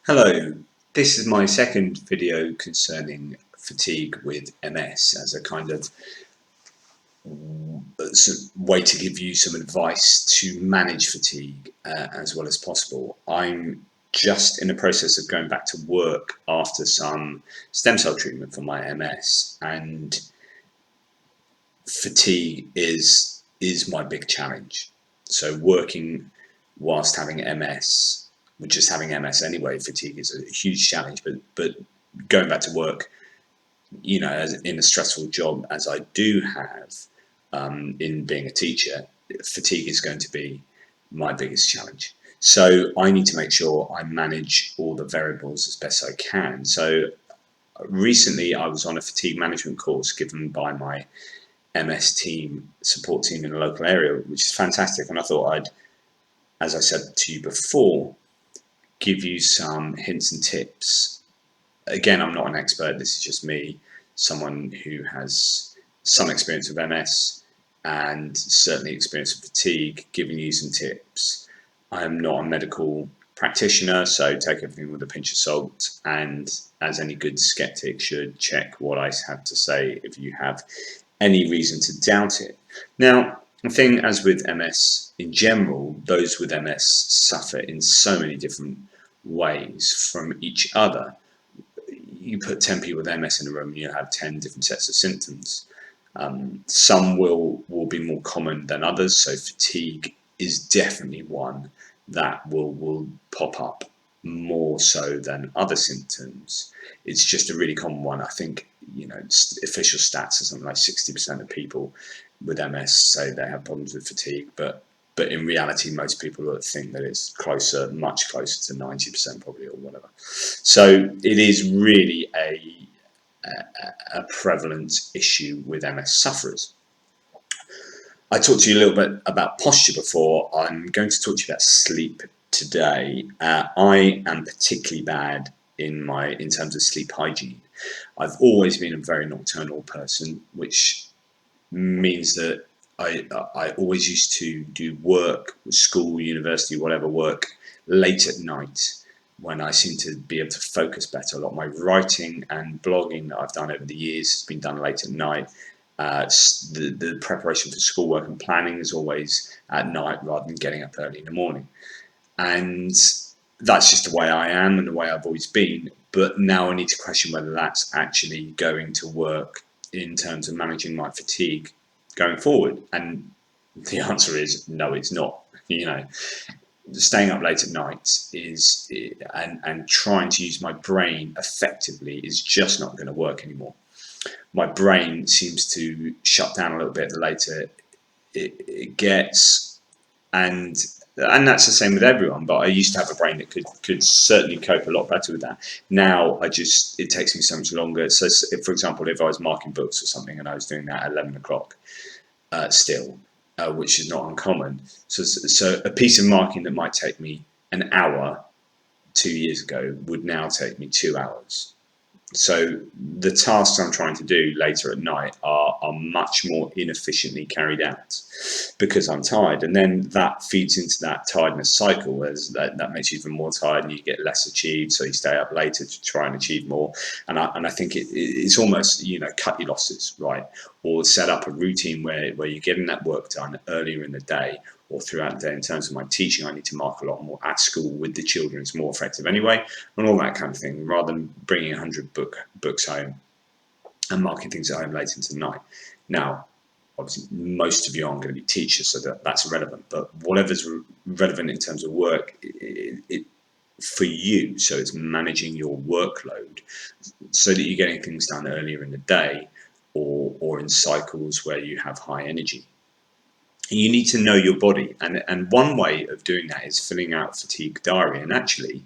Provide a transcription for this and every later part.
Hello, this is my second video concerning fatigue with MS as a kind of way to give you some advice to manage fatigue as well as possible. I'm just in the process of going back to work after some stem cell treatment for my MS, and fatigue is my big challenge. So working whilst having MS, just having MS anyway, fatigue is a huge challenge. But going back to work, as in a stressful job as I do have, in being a teacher, fatigue is going to be my biggest challenge. So I need to make sure I manage all the variables as best I can. So recently I was on a fatigue management course given by my MS team, support team in the local area, which is fantastic. And I thought I'd, as I said to you before, give you some hints and tips. Again, I'm not an expert. This is just me, someone who has some experience with MS and certainly experience with fatigue, giving you some tips. I am not a medical practitioner, so take everything with a pinch of salt. And as any good skeptic should, check what I have to say if you have any reason to doubt it. Now, the thing, as with MS in general, those with MS suffer in so many different ways from each other. You put 10 people with MS in a room and you have 10 different sets of symptoms. Some will be more common than others, so fatigue is definitely one that will pop up more so than other symptoms. It's just a really common one. I think, official stats are something like 60% of people with MS say they have problems with fatigue, but in reality, most people think that it's much closer to 90% probably, or whatever. So it is really a prevalent issue with MS sufferers. I talked to you a little bit about posture before. I'm going to talk to you about sleep today. I am particularly bad in terms of sleep hygiene. I've always been a very nocturnal person, which means that I always used to do work, school, university, whatever, work late at night when I seem to be able to focus better. A lot of my writing and blogging that I've done over the years has been done late at night. The preparation for schoolwork and planning is always at night rather than getting up early in the morning. And that's just the way I am and the way I've always been. But now I need to question whether that's actually going to work in terms of managing my fatigue going forward. And the answer is no, it's not. Staying up late at night and trying to use my brain effectively is just not going to work anymore. My brain seems to shut down a little bit the later it gets, and that's the same with everyone. But I used to have a brain that could certainly cope a lot better with that. Now it takes me so much longer. So, for example, if I was marking books or something and I was doing that at 11 o'clock still, which is not uncommon. So a piece of marking that might take me an hour 2 years ago would now take me 2 hours. So the tasks I'm trying to do later at night are much more inefficiently carried out because I'm tired, and then that feeds into that tiredness cycle, as that makes you even more tired and you get less achieved, so you stay up later to try and achieve more. And I think it's almost, cut your losses, right? Or set up a routine where you're getting that work done earlier in the day or throughout the day. In terms of my teaching, I need to mark a lot more at school with the children. It's more effective anyway, and all that kind of thing, rather than bringing 100 books home and marking things at home late into the night. Now, obviously, most of you aren't going to be teachers, so that's irrelevant. But whatever's relevant in terms of work, for you, so it's managing your workload so that you're getting things done earlier in the day or in cycles where you have high energy. You need to know your body, and one way of doing that is filling out fatigue diary. And actually,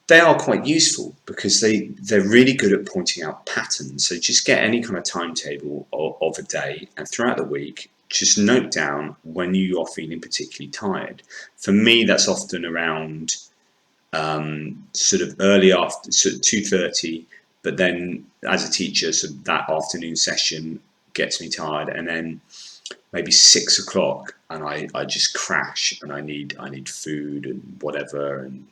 they are quite useful because they're really good at pointing out patterns. So just get any kind of timetable of a day, and throughout the week, just note down when you are feeling particularly tired. For me, that's often around sort of early after, sort of 2:30. But then, as a teacher, so that afternoon session gets me tired, and then maybe 6 o'clock, and I just crash, and I need food and whatever, and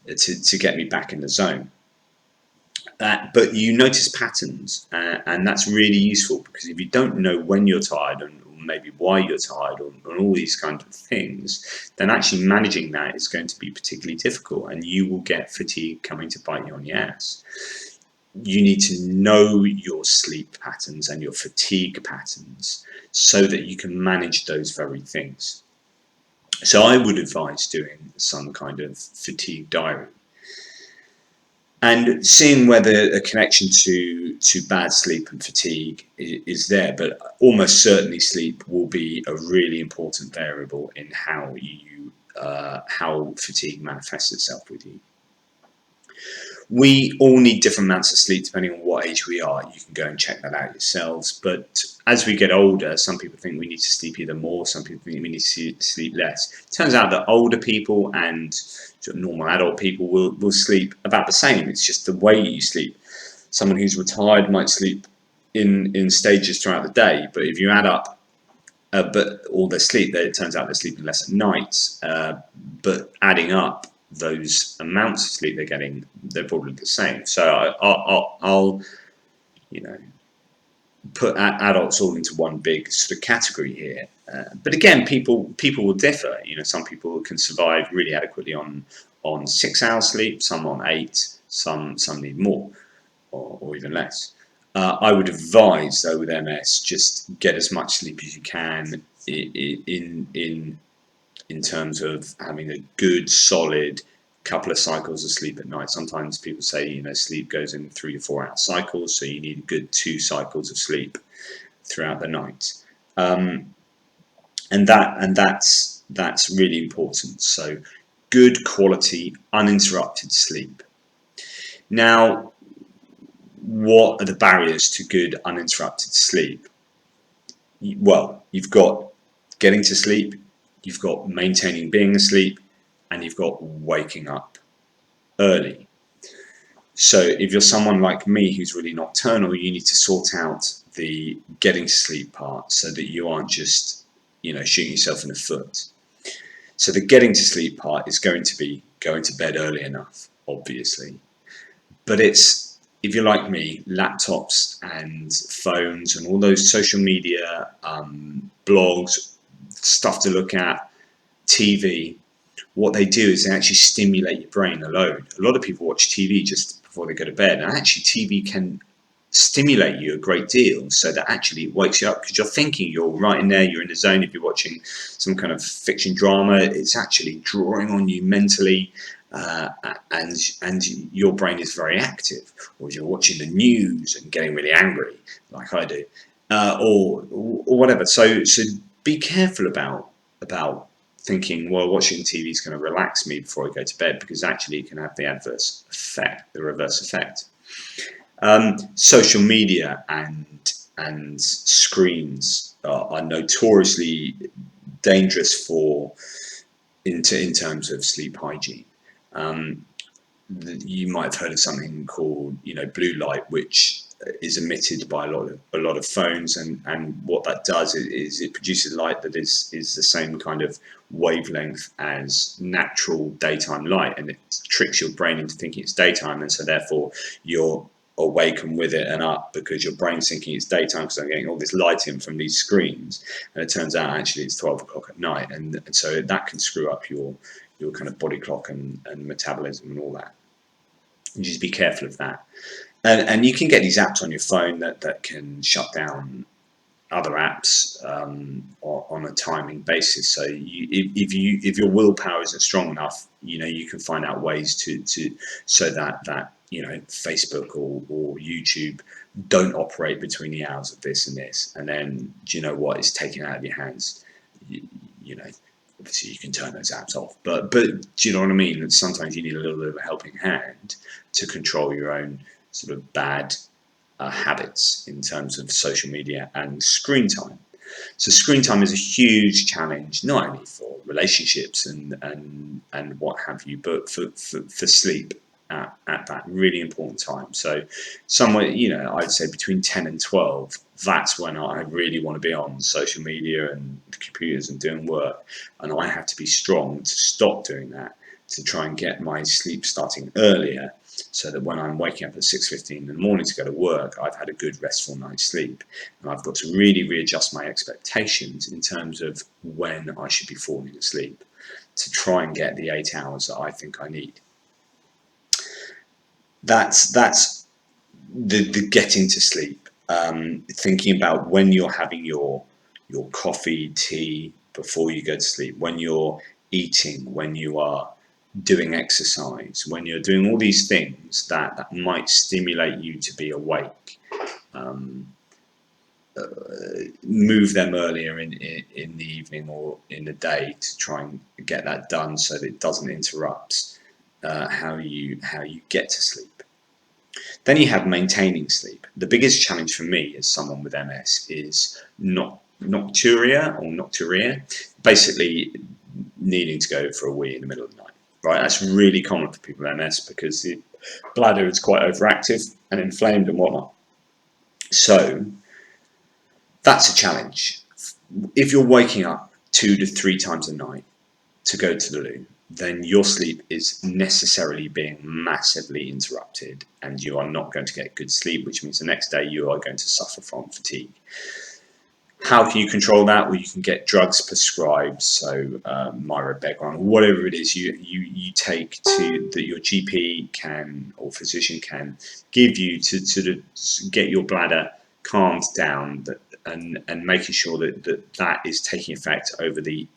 to get me back in the zone. But you notice patterns, and that's really useful, because if you don't know when you're tired, and maybe why you're tired, or all these kinds of things, then actually managing that is going to be particularly difficult, and you will get fatigue coming to bite you on the ass. You need to know your sleep patterns and your fatigue patterns so that you can manage those very things. So I would advise doing some kind of fatigue diary, and seeing whether a connection to bad sleep and fatigue is there. But almost certainly sleep will be a really important variable in how fatigue manifests itself with you. We all need different amounts of sleep depending on what age we are. You can go and check that out yourselves. But as we get older, some people think we need to sleep either more, some people think we need to sleep less. It turns out that older people and sort of normal adult people will sleep about the same. It's just the way you sleep. Someone who's retired might sleep in stages throughout the day, but if you add up but all their sleep, it turns out they're sleeping less at night. But adding up those amounts of sleep they're getting, they're probably the same. So I'll put adults all into one big sort of category here. But again, people will differ. Some people can survive really adequately on 6 hours sleep, some on 8, some need more or even less. I would advise, though, with MS, just get as much sleep as you can in terms of having a good, solid couple of cycles of sleep at night. Sometimes people say, sleep goes in 3 to 4 hour cycles, so you need a good 2 cycles of sleep throughout the night. And that's really important. So good quality, uninterrupted sleep. Now, what are the barriers to good uninterrupted sleep? Well, you've got getting to sleep, you've got maintaining being asleep, and you've got waking up early. So if you're someone like me who's really nocturnal, you need to sort out the getting to sleep part so that you aren't just, shooting yourself in the foot. So the getting to sleep part is going to be going to bed early enough, obviously. But it's, if you're like me, laptops and phones and all those social media, blogs, stuff to look at, TV, what they do is they actually stimulate your brain a load. A lot of people watch TV just before they go to bed, and actually TV can stimulate you a great deal, so that actually it wakes you up because you're thinking, you're right in there, you're in the zone. If you're watching some kind of fiction drama, it's actually drawing on you mentally, and your brain is very active. Or if you're watching the news and getting really angry, like I do, or whatever. So be careful about thinking, well, watching TV is going to relax me before I go to bed, because actually it can have the adverse effect, the reverse effect. Social media and screens are notoriously dangerous in terms of sleep hygiene. You might have heard of something called blue light, which is emitted by a lot of phones, and what that does is it produces light that is the same kind of wavelength as natural daytime light, and it tricks your brain into thinking it's daytime, and so therefore you're awaken with it and up because your brain's thinking it's daytime because I'm getting all this light in from these screens, and it turns out actually it's 12 o'clock at night, and so that can screw up your kind of body clock and metabolism and all that. And just be careful of that. And you can get these apps on your phone that can shut down other apps on a timing basis. So if your willpower isn't strong enough, you can find out ways to so that Facebook or YouTube don't operate between the hours of this and this. And then do you know what is taken out of your hands? Obviously you can turn those apps off, but do you know what I mean? Sometimes you need a little bit of a helping hand to control your own sort of bad habits in terms of social media and screen time. So screen time is a huge challenge, not only for relationships and what have you, but for sleep at that really important time. So somewhere, I'd say between 10 and 12, that's when I really want to be on social media and the computers and doing work. And I have to be strong to stop doing that, to try and get my sleep starting earlier, so that when I'm waking up at 6:15 in the morning to go to work, I've had a good restful night's sleep. And I've got to really readjust my expectations in terms of when I should be falling asleep to try and get the 8 hours that I think I need. That's the getting to sleep. Thinking about when you're having your coffee, tea before you go to sleep, when you're eating, when you are doing exercise, when you're doing all these things that might stimulate you to be awake. Move them earlier in the evening or in the day to try and get that done so that it doesn't interrupt how you get to sleep. Then you have maintaining sleep. The biggest challenge for me as someone with MS is nocturia, basically needing to go for a wee in the middle of the night. Right, that's really common for people with MS because the bladder is quite overactive and inflamed and whatnot. So that's a challenge. If you're waking up 2 to 3 times a night to go to the loo, then your sleep is necessarily being massively interrupted and you are not going to get good sleep, which means the next day you are going to suffer from fatigue. How can you control that? Well, you can get drugs prescribed, so Myrbetriq, whatever it is you take that your GP can or physician can give you to sort of get your bladder calmed down, and making sure that is taking effect over the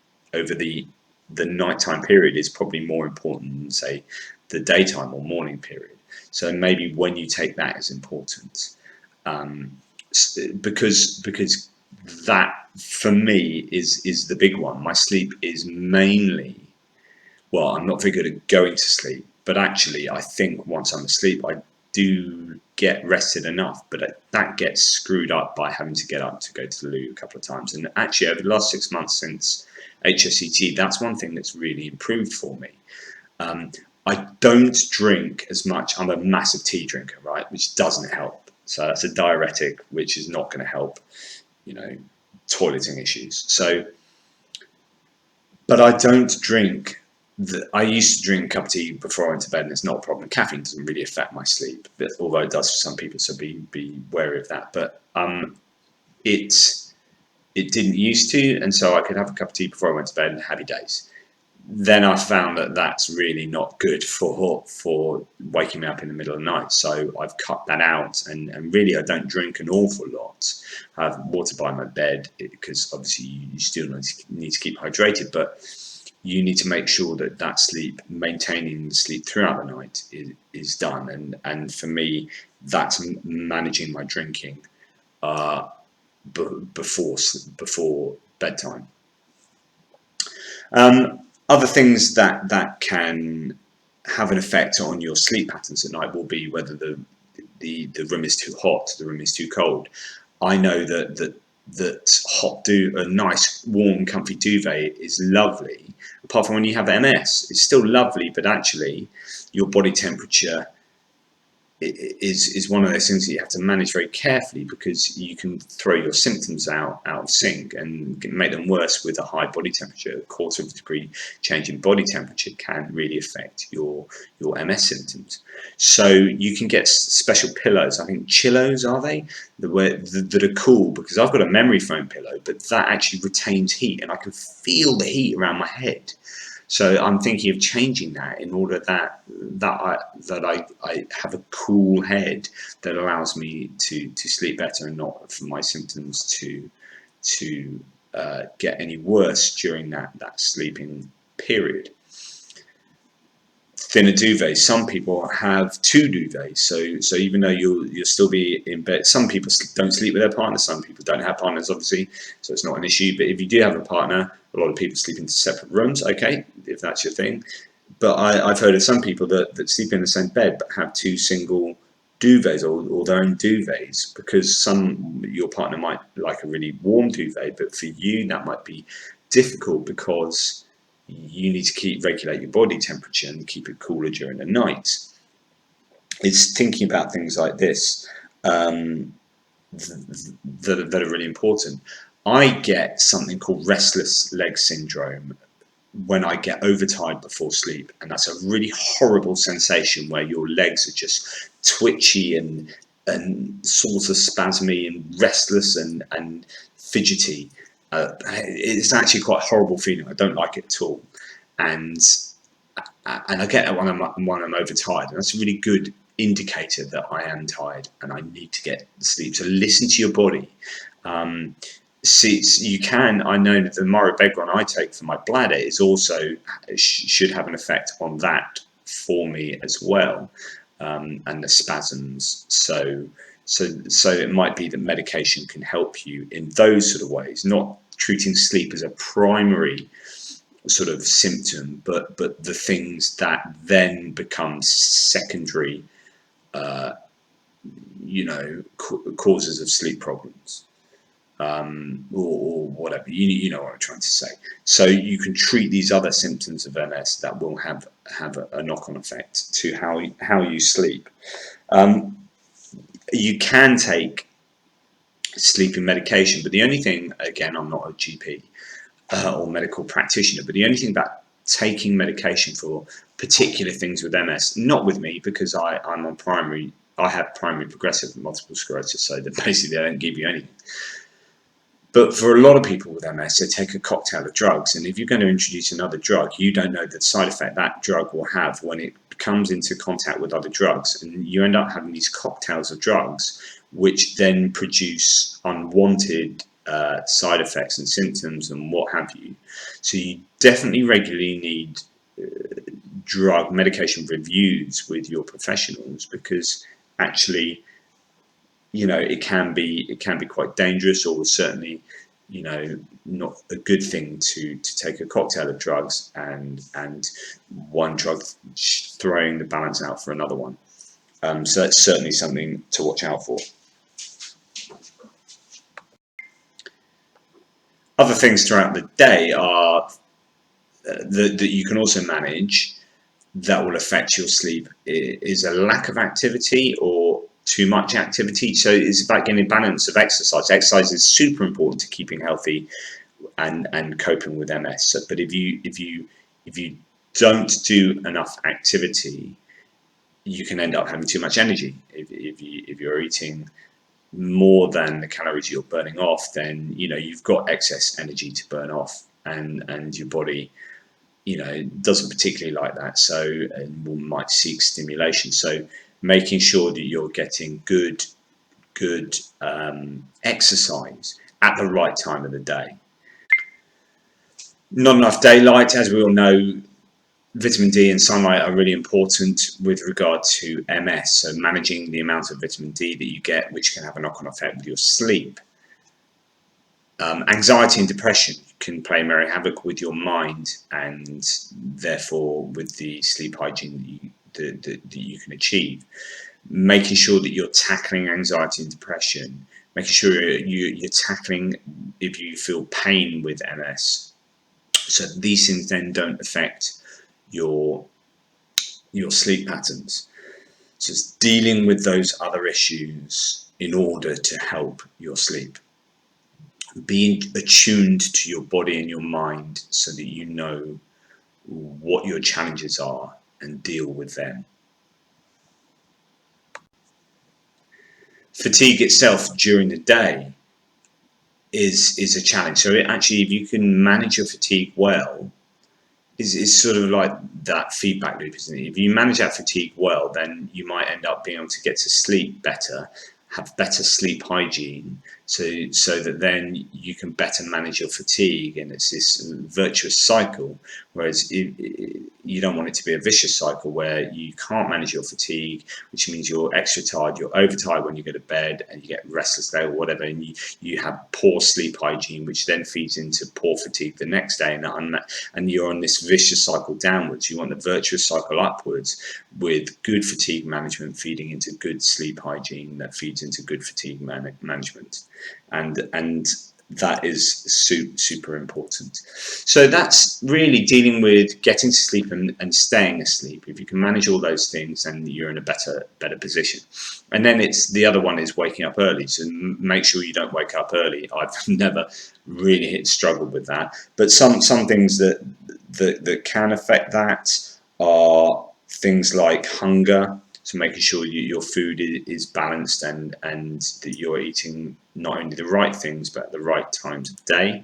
nighttime period is probably more important than, say, the daytime or morning period. So maybe when you take that is important, because that for me is the big one. My sleep is mainly, well, I'm not very good at going to sleep, but actually I think once I'm asleep I do get rested enough, but that gets screwed up by having to get up to go to the loo a couple of times. And actually over the last 6 months since HSCT, that's one thing that's really improved for me. I don't drink as much. I'm a massive tea drinker, right, which doesn't help. So that's a diuretic, which is not going to help, toileting issues. So, but I don't drink. I used to drink a cup of tea before I went to bed, and it's not a problem. Caffeine doesn't really affect my sleep, although it does for some people. So be wary of that. But it didn't used to, and so I could have a cup of tea before I went to bed and happy days. Then I found that that's really not good for waking me up in the middle of the night. So I've cut that out, and really I don't drink an awful lot. I have water by my bed because obviously you still need to keep hydrated, but you need to make sure that sleep, maintaining the sleep throughout the night is done. And for me, that's managing my drinking before bedtime. Other things that can have an effect on your sleep patterns at night will be whether the room is too hot, the room is too cold. I know that a nice warm comfy duvet is lovely. Apart from when you have MS, it's still lovely, but actually your body temperature is one of those things that you have to manage very carefully, because you can throw your symptoms out of sync and make them worse with a high body temperature. A quarter of a degree change in body temperature can really affect your MS symptoms. So you can get special pillows. I think Chillos, are they, that are cool, because I've got a memory foam pillow, but that actually retains heat, and I can feel the heat around my head. So I'm thinking of changing that in order that I have a cool head that allows me to sleep better, and not for my symptoms to get any worse during that sleeping period. Thinner duvets. Some people have 2 duvets, so even though you'll still be in bed. Some people don't sleep with their partner. Some people don't have partners, obviously, so it's not an issue. But if you do have a partner, a lot of people sleep in separate rooms. Okay, if that's your thing. But I've heard of some people that sleep in the same bed but have 2 single duvets or their own duvets, because your partner might like a really warm duvet, but for you that might be difficult because you need to regulate your body temperature and keep it cooler during the night. It's thinking about things like this that are really important. I get something called restless leg syndrome when I get overtired before sleep, and that's a really horrible sensation where your legs are just twitchy and sort of spasmy and restless and fidgety. It's actually quite a horrible feeling. I don't like it at all, and I get that when I'm overtired, and that's a really good indicator that I am tired and I need to get sleep. So listen to your body. See, you can. I know that the Morabegron I take for my bladder is also should have an effect on that for me as well, and the spasms. So it might be that medication can help you in those sort of ways, not treating sleep as a primary sort of symptom, but the things that then become secondary, causes of sleep problems, or whatever. You know what I'm trying to say. So you can treat these other symptoms of MS that will have a knock-on effect to how you sleep. You can take sleeping medication, but the only thing, again, I'm not a GP or medical practitioner, but the only thing about taking medication for particular things with MS, not with me, because I have primary progressive multiple sclerosis, so that basically they don't give you anything. But for a lot of people with MS, they take a cocktail of drugs, and if you're going to introduce another drug, you don't know the side effect that drug will have when it comes into contact with other drugs, and you end up having these cocktails of drugs, which then produce unwanted side effects and symptoms and what have you. So you definitely regularly need drug medication reviews with your professionals, because actually, it can be quite dangerous, or certainly, not a good thing to take a cocktail of drugs and one drug throwing the balance out for another one. So that's certainly something to watch out for. Other things throughout the day are that you can also manage that will affect your sleep is a lack of activity or too much activity. So it's about getting a balance of exercise. Exercise is super important to keeping healthy and coping with MS. So, but if you don't do enough activity, you can end up having too much energy. If you're eating more than the calories you're burning off, then you've got excess energy to burn off, and your body doesn't particularly like that, so might seek stimulation. So making sure that you're getting good exercise at the right time of the day. Not enough daylight, as we all know. Vitamin D and sunlight are really important with regard to MS, so managing the amount of vitamin D that you get, which can have a knock-on effect with your sleep. Anxiety and depression can play merry havoc with your mind, and therefore with the sleep hygiene that you can achieve. Making sure that you're tackling anxiety and depression, making sure you're tackling if you feel pain with MS, so these things then don't affect your sleep patterns. So it's dealing with those other issues in order to help your sleep. Being attuned to your body and your mind so that you know what your challenges are and deal with them. Fatigue itself during the day is a challenge. So actually, if you can manage your fatigue well, is sort of like that feedback loop, isn't it? If you manage that fatigue well, then you might end up being able to get to sleep better, have better sleep hygiene, so that then you can better manage your fatigue, and it's this virtuous cycle. Whereas you don't want it to be a vicious cycle where you can't manage your fatigue, which means you're extra tired, you're overtired when you go to bed, and you get restless day or whatever, and you have poor sleep hygiene, which then feeds into poor fatigue the next day, and you're on this vicious cycle downwards. You want the virtuous cycle upwards, with good fatigue management feeding into good sleep hygiene that feeds into good fatigue management, and that is super important. So that's really dealing with getting to sleep and staying asleep. If you can manage all those things, then you're in a better position. And then it's the other one is waking up early. So make sure you don't wake up early. I've never really struggled with that, but some things that that can affect that are things like hunger, so making sure your food is balanced and that you're eating not only the right things but at the right times of day.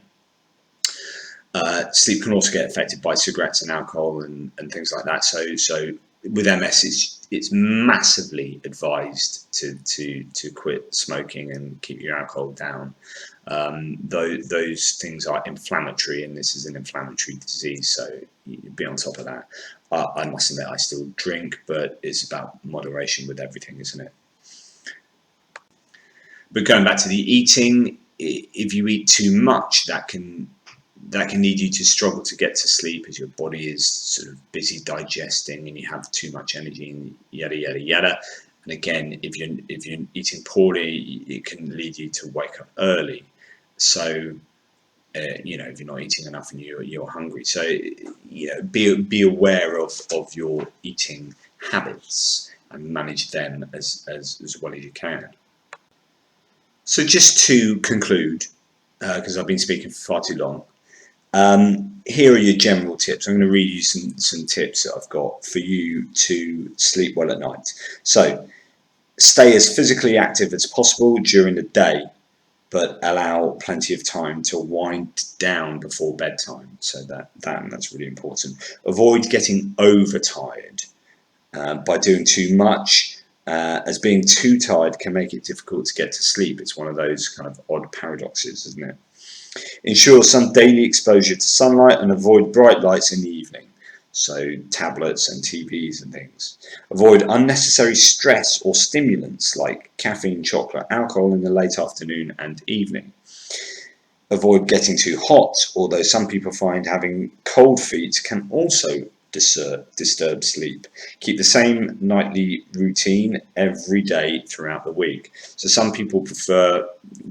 Sleep can also get affected by cigarettes and alcohol and things like that. So with MS, it's massively advised to quit smoking and keep your alcohol down. Those things are inflammatory, and this is an inflammatory disease, so be on top of that. I must admit, I still drink, but it's about moderation with everything, isn't it? But going back to the eating, if you eat too much, that can lead you to struggle to get to sleep, as your body is sort of busy digesting and you have too much energy and yada yada yada. And again, if you're eating poorly, it can lead you to wake up early. So if you're not eating enough and you're hungry, so be aware of your eating habits and manage them as well as you can. So just to conclude, because I've been speaking for far too long. Here are your general tips. I'm going to read you some tips that I've got for you to sleep well at night. So stay as physically active as possible during the day, but allow plenty of time to wind down before bedtime. So that's really important. Avoid getting overtired by doing too much, as being too tired can make it difficult to get to sleep. It's one of those kind of odd paradoxes, isn't it? Ensure some daily exposure to sunlight and avoid bright lights in the evening, so tablets and TVs and things. Avoid unnecessary stress or stimulants like caffeine, chocolate, alcohol in the late afternoon and evening. Avoid getting too hot, although some people find having cold feet can also disturb sleep. Keep the same nightly routine every day throughout the week. So some people prefer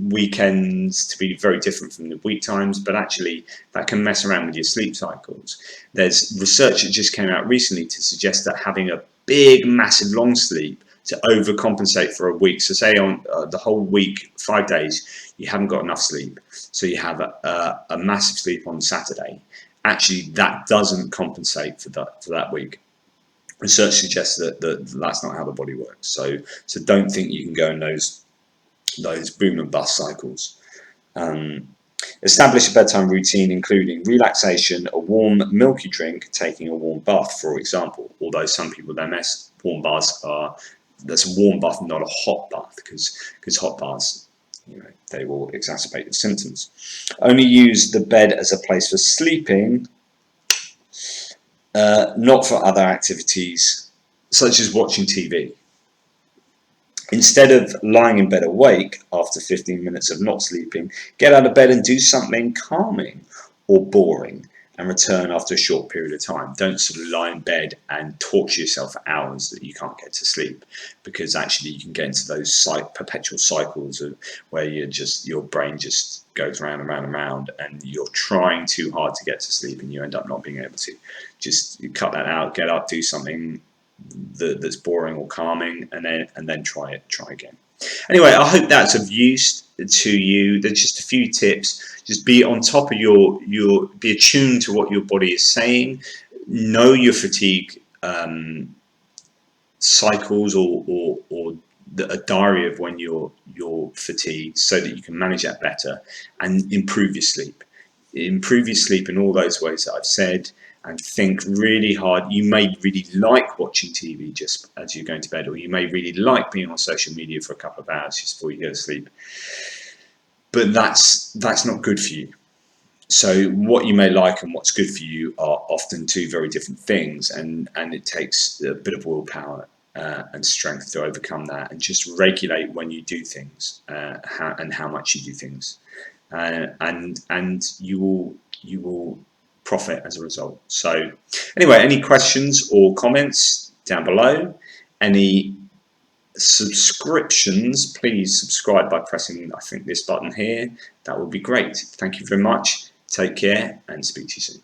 weekends to be very different from the week times, but actually that can mess around with your sleep cycles. There's research that just came out recently to suggest that having a big, massive long sleep to overcompensate for a week. So say on the whole week, 5 days, you haven't got enough sleep. So you have a massive sleep on Saturday. Actually, that doesn't compensate for that week. Research suggests that that's not how the body works. So don't think you can go in those boom and bust cycles. Establish a bedtime routine, including relaxation, a warm milky drink, taking a warm bath, for example. Although some people with MS, warm baths that's a warm bath, not a hot bath, because hot baths, they will exacerbate the symptoms. Only use the bed as a place for sleeping, not for other activities such as watching TV. Instead of lying in bed awake after 15 minutes of not sleeping, get out of bed and do something calming or boring and return after a short period of time. Don't sort of lie in bed and torture yourself for hours that you can't get to sleep, because actually you can get into those perpetual cycles of where your brain just goes round and round and round, and you're trying too hard to get to sleep and you end up not being able to. Just cut that out, get up, do something that's boring or calming, and then try again. Anyway, I hope that's of use to you. There's just a few tips. Just be on top of be attuned to what your body is saying. Know your fatigue cycles or a diary of when you're fatigued, so that you can manage that better and improve your sleep. Improve your sleep in all those ways that I've said, and think really hard. You may really like watching TV just as you're going to bed, or you may really like being on social media for a couple of hours just before you go to sleep. But that's not good for you. So what you may like and what's good for you are often two very different things, and it takes a bit of willpower and strength to overcome that, and just regulate when you do things, how much you do things, and you will profit as a result. So anyway, any questions or comments down below? Any subscriptions, please subscribe by pressing, I think, this button here. That would be great. Thank you very much. Take care and speak to you soon.